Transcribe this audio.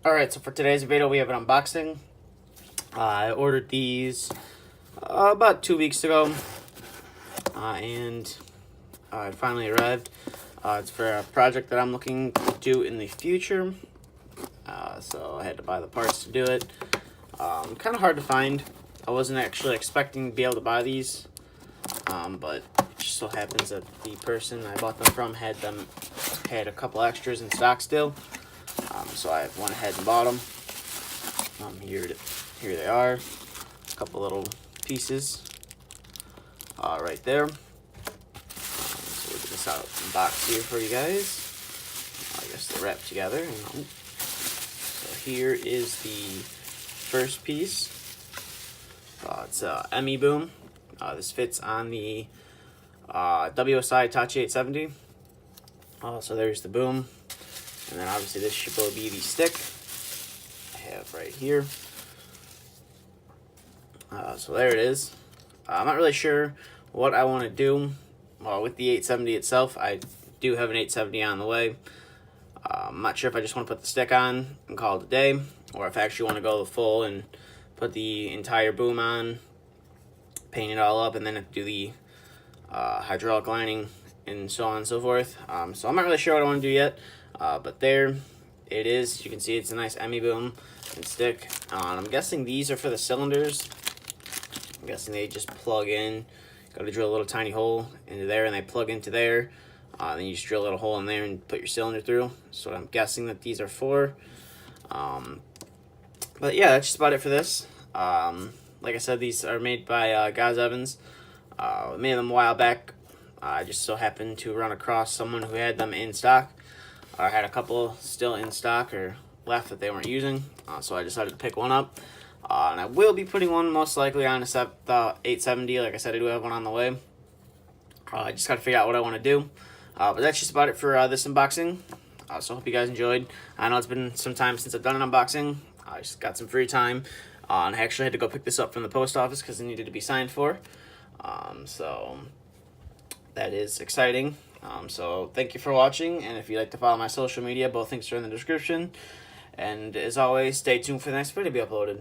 Alright, so for today's video we have an unboxing. I ordered these about 2 weeks ago, and it finally arrived. It's for a project that I'm looking to do in the future, so I had to buy the parts to do it. Kind of hard to find. I wasn't actually expecting to be able to buy these, but it just so happens that the person I bought them from had a couple extras in stock still. So I went ahead and bought them. Here they are. A couple little pieces right there. So we'll get this out in the box here for you guys. I guess they're wrapped together. So here is the first piece. It's a ME boom. This fits on the WSI Hitachi Zx870. So there's the boom. And then obviously this should be the stick I have right here. So there it is. I'm not really sure what I want to do with the 870 itself. I do have an 870 on the way. I'm not sure if I just want to put the stick on and call it a day, or if I actually want to go the full and put the entire boom on, paint it all up, and then do the hydraulic lining and so on and so forth. So I'm not really sure what I want to do yet. But there it is. You can see it's a nice ME boom and stick. I'm guessing these are for the cylinders. I'm guessing they just plug in. Got to drill a little tiny hole into there, and they plug into there. Then you just drill a little hole in there and put your cylinder through. So I'm guessing that these are for. But yeah, that's just about it for this. Like I said, these are made by Gaz Evans. Made them a while back. I just so happened to run across someone who had them in stock. I had a couple still in stock or left that they weren't using, so I decided to pick one up. And I will be putting one most likely on the 870. Like I said, I do have one on the way. I just got to figure out what I want to do. But that's just about it for this unboxing. So I hope you guys enjoyed. I know it's been some time since I've done an unboxing. I just got some free time. And I actually had to go pick this up from the post office because it needed to be signed for. So that is exciting. So thank you for watching, and if you'd like to follow my social media, both links are in the description. And as always, stay tuned for the next video to be uploaded.